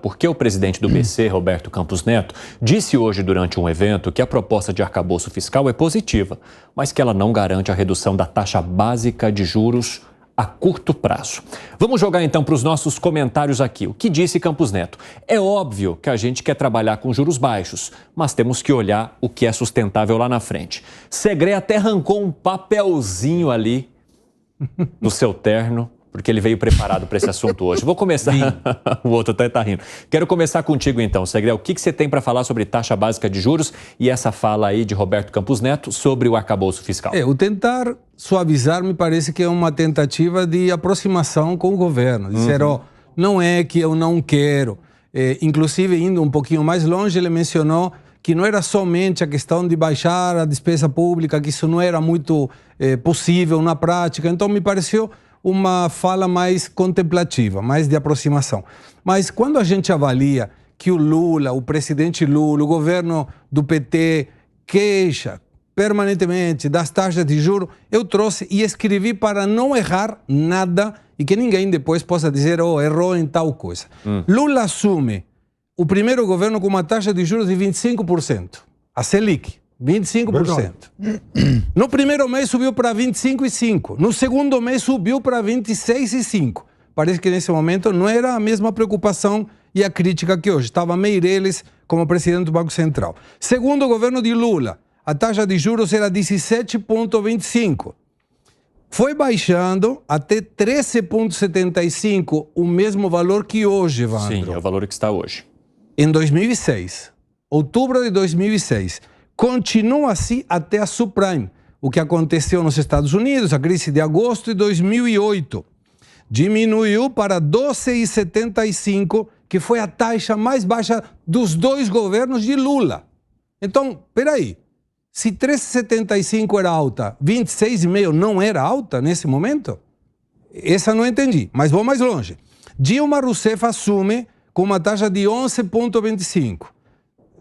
porque o presidente do BC, Roberto Campos Neto, disse hoje durante um evento que a proposta de arcabouço fiscal é positiva, mas que ela não garante a redução da taxa básica de juros a curto prazo. Vamos jogar então para os nossos comentários aqui. O que disse Campos Neto? É óbvio que a gente quer trabalhar com juros baixos, mas temos que olhar o que é sustentável lá na frente. Segré até arrancou um papelzinho ali do seu terno, porque ele veio preparado para esse assunto hoje. Vou começar... O outro até está rindo. Quero começar contigo então, Segré. O que você tem para falar sobre taxa básica de juros e essa fala aí de Roberto Campos Neto sobre o arcabouço fiscal? O tentar suavizar me parece que é uma tentativa de aproximação com o governo. Dizer, não é que eu não quero. Inclusive, indo um pouquinho mais longe, ele mencionou que não era somente a questão de baixar a despesa pública, que isso não era muito possível na prática. Então, me pareceu uma fala mais contemplativa, mais de aproximação. Mas quando a gente avalia que o Lula, o presidente Lula, o governo do PT queixa permanentemente das taxas de juros, eu trouxe e escrevi para não errar nada e que ninguém depois possa dizer, errou em tal coisa. Lula assume o primeiro governo com uma taxa de juros de 25%, a Selic. 25%. No primeiro mês subiu para 25,5%. No segundo mês subiu para 26,5%. Parece que nesse momento não era a mesma preocupação e a crítica que hoje. Estava Meirelles como presidente do Banco Central. Segundo o governo de Lula, a taxa de juros era 17,25%. Foi baixando até 13,75%, o mesmo valor que hoje, Evandro. Sim, é o valor que está hoje. Em 2006, outubro de 2006. Continua assim até a subprime, o que aconteceu nos Estados Unidos, a crise de agosto de 2008. Diminuiu para 12,75, que foi a taxa mais baixa dos dois governos de Lula. Então, peraí, se 13,75 era alta, 26,5 não era alta nesse momento? Essa não entendi, mas vou mais longe. Dilma Rousseff assume com uma taxa de 11,25.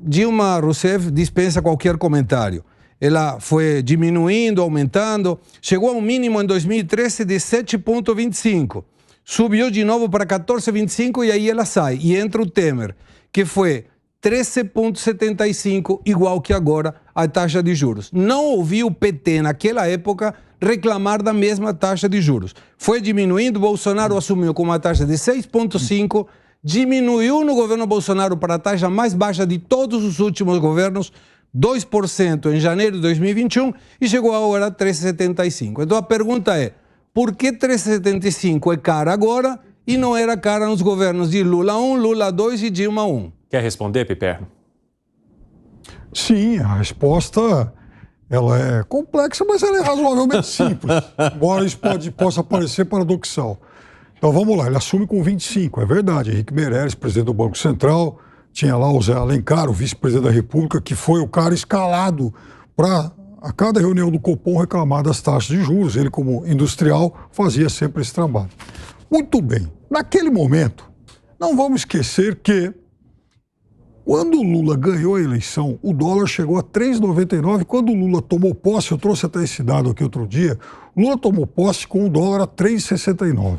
Dilma Rousseff dispensa qualquer comentário. Ela foi diminuindo, aumentando, chegou a um mínimo em 2013 de 7,25. Subiu de novo para 14,25 e aí ela sai. E entra o Temer, que foi 13,75, igual que agora a taxa de juros. Não ouvi o PT naquela época reclamar da mesma taxa de juros. Foi diminuindo, Bolsonaro assumiu com uma taxa de 6,5%, diminuiu no governo Bolsonaro para a taxa mais baixa de todos os últimos governos, 2% em janeiro de 2021 e chegou agora a 3,75. Então a pergunta é, por que 3,75 é cara agora e não era cara nos governos de Lula 1, Lula 2 e Dilma 1? Quer responder, Piperno? Sim, a resposta ela é complexa, mas ela é razoavelmente simples, embora isso possa parecer paradoxal. Então vamos lá, ele assume com 25, é verdade. Henrique Meirelles, presidente do Banco Central, tinha lá o Zé Alencar, o vice-presidente da República, que foi o cara escalado para, a cada reunião do Copom, reclamar das taxas de juros. Ele, como industrial, fazia sempre esse trabalho. Muito bem, naquele momento, não vamos esquecer que, quando o Lula ganhou a eleição, o dólar chegou a 3,99. Quando o Lula tomou posse, eu trouxe até esse dado aqui outro dia, o Lula tomou posse com o dólar a 3,69.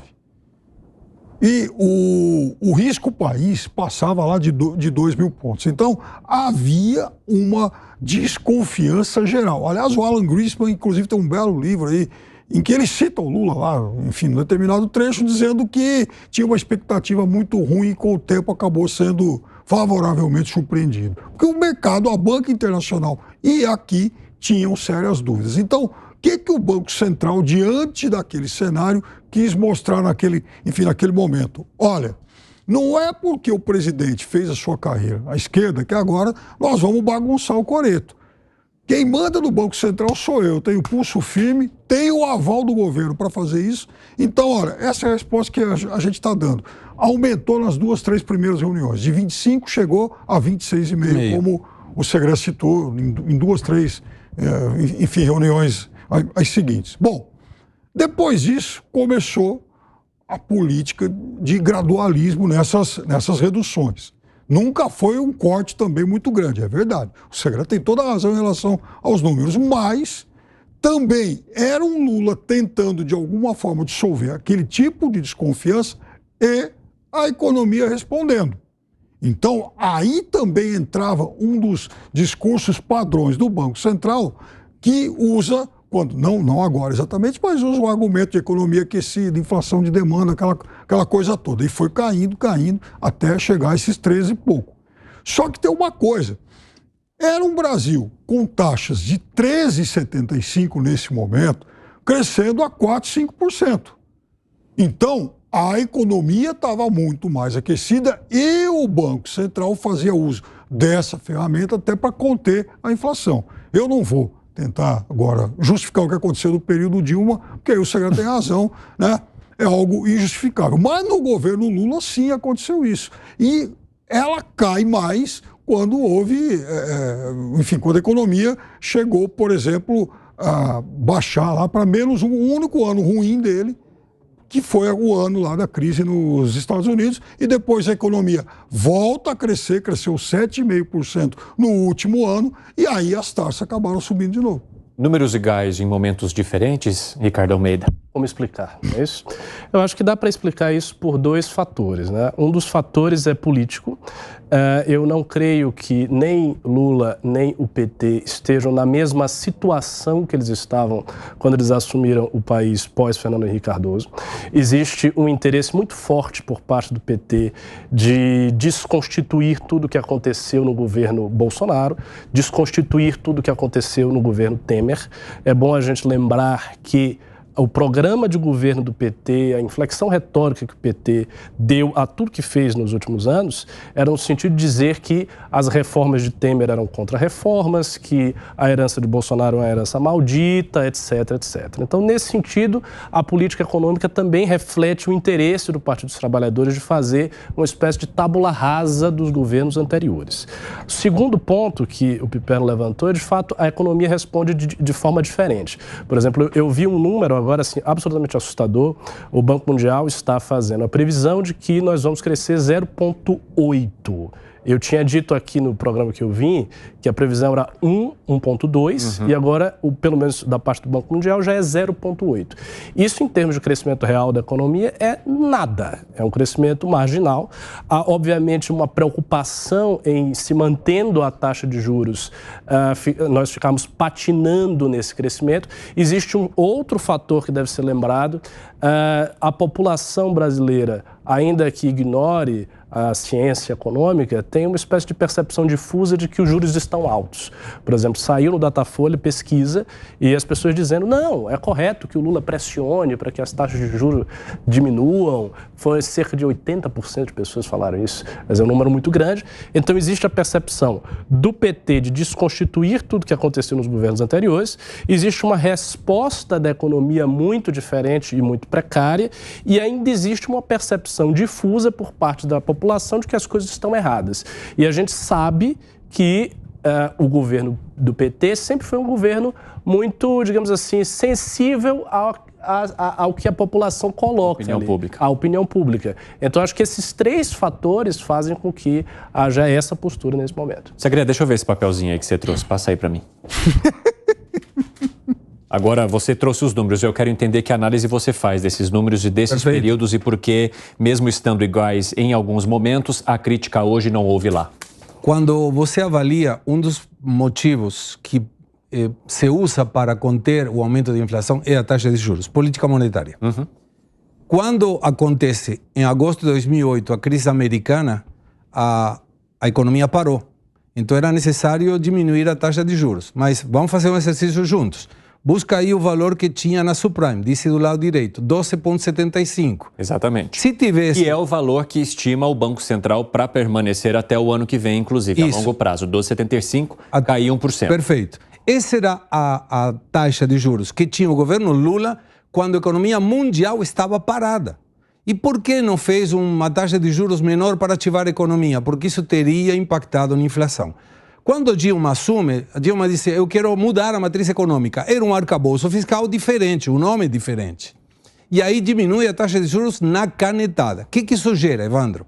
E o risco país passava lá de 2 mil pontos. Então, havia uma desconfiança geral. Aliás, o Alan Greenspan, inclusive, tem um belo livro aí, em que ele cita o Lula lá, enfim, num determinado trecho, dizendo que tinha uma expectativa muito ruim e com o tempo acabou sendo favoravelmente surpreendido. Porque o mercado, a banca internacional e aqui tinham sérias dúvidas. Então, o que o Banco Central, diante daquele cenário, quis mostrar naquele momento? Olha, não é porque o presidente fez a sua carreira à esquerda que agora nós vamos bagunçar o coreto. Quem manda no Banco Central sou eu, tenho pulso firme, tenho o aval do governo para fazer isso. Então, olha, essa é a resposta que a gente está dando. Aumentou nas 2, 3 primeiras reuniões. De 25 chegou a 26,5, como o Segré citou, em 2, 3, enfim, reuniões as seguintes. Bom, depois disso começou a política de gradualismo nessas reduções. Nunca foi um corte também muito grande, é verdade. O Segré tem toda a razão em relação aos números, mas também era um Lula tentando de alguma forma dissolver aquele tipo de desconfiança e a economia respondendo. Então, aí também entrava um dos discursos padrões do Banco Central, que usa, quando não agora exatamente, mas usa o argumento de economia aquecida, inflação de demanda, aquela coisa toda. E foi caindo, até chegar a esses 13 e pouco. Só que tem uma coisa, era um Brasil com taxas de 13,75 nesse momento, crescendo a 4, 5%. Então, a economia estava muito mais aquecida e o Banco Central fazia uso dessa ferramenta até para conter a inflação. Eu não vou tentar agora justificar o que aconteceu no período Dilma, porque aí o secretário tem razão, né? É algo injustificável. Mas no governo Lula, sim, aconteceu isso. E ela cai mais quando houve, enfim, quando a economia chegou, por exemplo, a baixar lá para menos um único ano ruim dele, que foi o ano lá da crise nos Estados Unidos, e depois a economia volta a crescer, cresceu 7,5% no último ano, e aí as taxas acabaram subindo de novo. Números iguais em momentos diferentes, Ricardo Almeida? Como explicar, não é isso? Eu acho que dá para explicar isso por dois fatores, né? Um dos fatores é político. Eu não creio que nem Lula nem o PT estejam na mesma situação que eles estavam quando eles assumiram o país pós-Fernando Henrique Cardoso. Existe um interesse muito forte por parte do PT de desconstituir tudo o que aconteceu no governo Bolsonaro, desconstituir tudo o que aconteceu no governo Temer. É bom a gente lembrar que o programa de governo do PT, a inflexão retórica que o PT deu a tudo que fez nos últimos anos, era no sentido de dizer que as reformas de Temer eram contra-reformas, que a herança de Bolsonaro é uma herança maldita, etc, etc. Então, nesse sentido, a política econômica também reflete o interesse do Partido dos Trabalhadores de fazer uma espécie de tábula rasa dos governos anteriores. O segundo ponto que o Piperno levantou é, de fato, a economia responde de forma diferente. Por exemplo, eu vi um número agora, assim, absolutamente assustador. O Banco Mundial está fazendo a previsão de que nós vamos crescer 0,8%. Eu tinha dito aqui no programa que eu vim que a previsão era 1,2 e agora, pelo menos da parte do Banco Mundial, já é 0,8. Isso, em termos de crescimento real da economia, é nada. É um crescimento marginal. Há, obviamente, uma preocupação em se mantendo a taxa de juros, nós ficamos patinando nesse crescimento. Existe um outro fator que deve ser lembrado. A população brasileira, ainda que ignore a ciência econômica, tem uma espécie de percepção difusa de que os juros estão altos. Por exemplo, saiu no Datafolha pesquisa e as pessoas dizendo, não, é correto que o Lula pressione para que as taxas de juros diminuam. Foi cerca de 80% de pessoas falaram isso, mas é um número muito grande. Então existe a percepção do PT de desconstituir tudo que aconteceu nos governos anteriores, existe uma resposta da economia muito diferente e muito precária, e ainda existe uma percepção difusa por parte da população de que as coisas estão erradas. E a gente sabe que o governo do PT sempre foi um governo muito, digamos assim, sensível ao que a população coloca a opinião pública. Então, acho que esses três fatores fazem com que haja essa postura nesse momento. Segredo, deixa eu ver esse papelzinho aí que você trouxe. Passa aí para mim. Agora, você trouxe os números, eu quero entender que análise você faz desses números e desses períodos e por que, mesmo estando iguais em alguns momentos, a crítica hoje não houve lá. Quando você avalia um dos motivos que se usa para conter o aumento da inflação é a taxa de juros, política monetária. Quando acontece, em agosto de 2008, a crise americana, a economia parou. Então era necessário diminuir a taxa de juros. Mas vamos fazer um exercício juntos. Busca aí o valor que tinha na subprime, disse do lado direito, 12,75. Exatamente. Se tivesse... Que é o valor que estima o Banco Central para permanecer até o ano que vem, inclusive, a longo prazo. 12,75, caiu 1%. Perfeito. Essa era a taxa de juros que tinha o governo Lula quando a economia mundial estava parada. E por que não fez uma taxa de juros menor para ativar a economia? Porque isso teria impactado na inflação. Quando Dilma assume, Dilma disse, eu quero mudar a matriz econômica. Era um arcabouço fiscal diferente, o nome é diferente. E aí diminui a taxa de juros na canetada. O que isso gera, Evandro?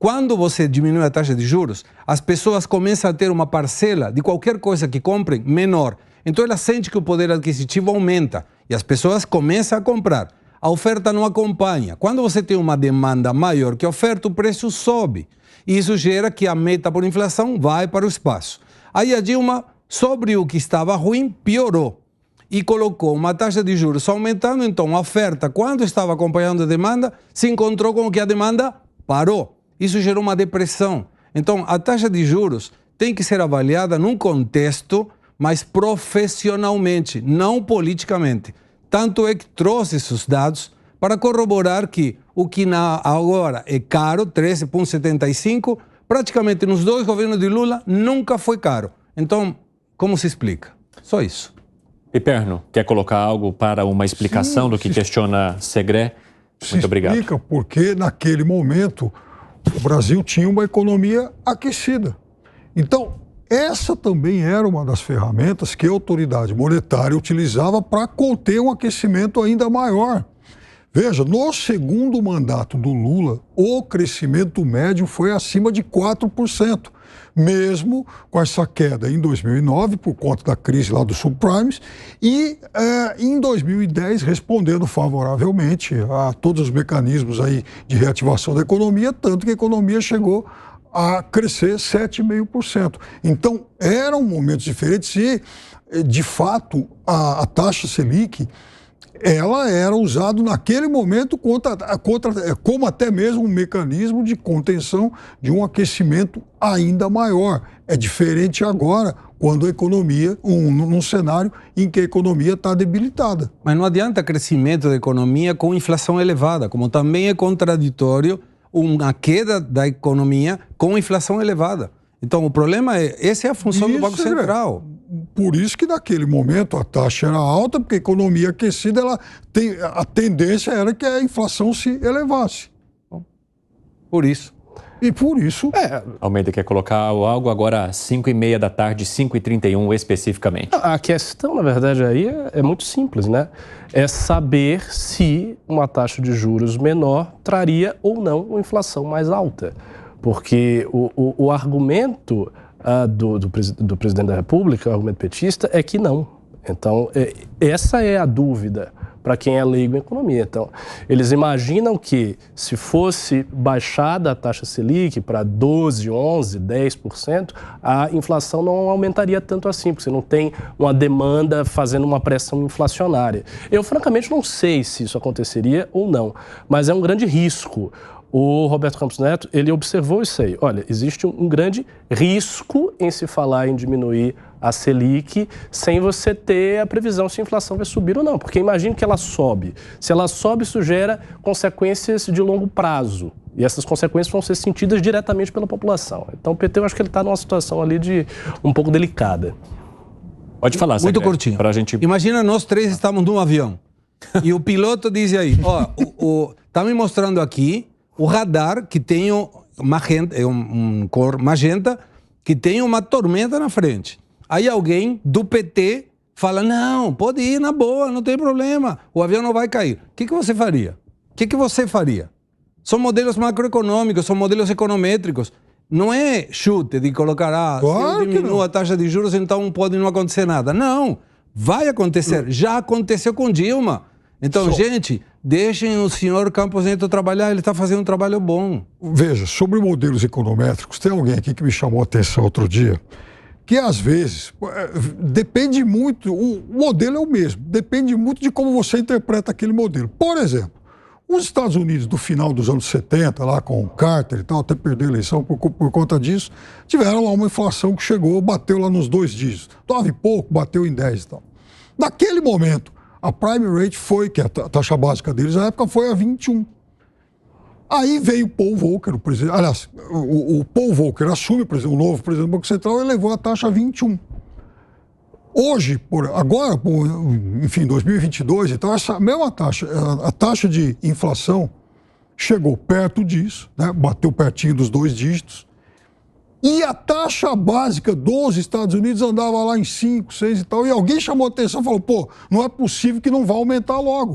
Quando você diminui a taxa de juros, as pessoas começam a ter uma parcela de qualquer coisa que comprem menor. Então ela sente que o poder adquisitivo aumenta e as pessoas começam a comprar. A oferta não acompanha. Quando você tem uma demanda maior que a oferta, o preço sobe. E isso gera que a meta por inflação vai para o espaço. Aí a Dilma, sobre o que estava ruim, piorou. E colocou uma taxa de juros aumentando, então a oferta, quando estava acompanhando a demanda, se encontrou com que a demanda parou. Isso gerou uma depressão. Então, a taxa de juros tem que ser avaliada num contexto, mas profissionalmente, não politicamente. Tanto é que trouxe esses dados para corroborar que o que agora é caro, 13,75, praticamente nos 2 governos de Lula nunca foi caro. Então, como se explica? Só isso. Piperno, quer colocar algo para uma explicação do que questiona Segré? Muito obrigado. Explica porque naquele momento o Brasil tinha uma economia aquecida. Então, essa também era uma das ferramentas que a autoridade monetária utilizava para conter um aquecimento ainda maior. Veja, no segundo mandato do Lula, o crescimento médio foi acima de 4%, mesmo com essa queda em 2009, por conta da crise lá dos subprimes, e em 2010, respondendo favoravelmente a todos os mecanismos aí de reativação da economia, tanto que a economia chegou a crescer 7,5%. Então, eram momentos diferentes e, de fato, a taxa Selic, ela era usada naquele momento como até mesmo um mecanismo de contenção de um aquecimento ainda maior. É diferente agora, quando a economia, num cenário em que a economia está debilitada. Mas não adianta crescimento da economia com inflação elevada, como também é contraditório uma queda da economia com inflação elevada. Então, o problema é, essa é a função do Banco Central. Por isso que naquele momento a taxa era alta, porque a economia aquecida, a tendência era que a inflação se elevasse. Por isso. E por isso... Almeida quer colocar algo agora às 5h30 da tarde, 5h31 especificamente. A questão, na verdade, aí é muito simples, né? É saber se uma taxa de juros menor traria ou não uma inflação mais alta. Porque o argumento do presidente da República, o argumento petista, é que não. Então, essa é a dúvida para quem é leigo em economia. Então, eles imaginam que se fosse baixada a taxa Selic para 12%, 11%, 10%, a inflação não aumentaria tanto assim, porque você não tem uma demanda fazendo uma pressão inflacionária. Eu, francamente, não sei se isso aconteceria ou não, mas é um grande risco. O Roberto Campos Neto, ele observou isso aí. Olha, existe um grande risco em se falar em diminuir a Selic sem você ter a previsão se a inflação vai subir ou não. Porque imagine que ela sobe. Se ela sobe, isso gera consequências de longo prazo. E essas consequências vão ser sentidas diretamente pela população. Então o PT, eu acho que ele está numa situação ali de um pouco delicada. Pode falar, muito curtinho. Pra gente... Imagina nós três estamos num avião. E o piloto diz aí, tá me mostrando aqui o radar que tem um cor magenta, que tem uma tormenta na frente. Aí alguém do PT fala, não, pode ir na boa, não tem problema, o avião não vai cair. O que você faria? O que você faria? São modelos macroeconômicos, são modelos econométricos. Não é chute de colocar, claro, se eu diminuo a taxa de juros, então pode não acontecer nada. Não, vai acontecer. Já aconteceu com Dilma. Então, gente, deixem o senhor Campos Neto trabalhar, ele está fazendo um trabalho bom. Veja, sobre modelos econométricos, tem alguém aqui que me chamou a atenção outro dia, que às vezes depende muito, o modelo é o mesmo, depende muito de como você interpreta aquele modelo. Por exemplo, os Estados Unidos do final dos anos 70, lá com o Carter e tal, até perdeu a eleição por conta disso, tiveram lá uma inflação que chegou, bateu lá nos 2 dígitos, 9 e pouco, bateu em 10 e tal. Naquele momento, a prime rate foi, que é a taxa básica deles na época, foi a 21. Aí veio o Paul Volcker, o presidente, aliás, o Paul Volcker assume o novo presidente do Banco Central e levou a taxa a 21. Hoje, agora, enfim, 2022 e tal, essa mesma taxa, a taxa de inflação chegou perto disso, né, bateu pertinho dos 2 dígitos, e a taxa básica dos Estados Unidos andava lá em 5, 6 e tal, e alguém chamou a atenção e falou, não é possível que não vá aumentar logo.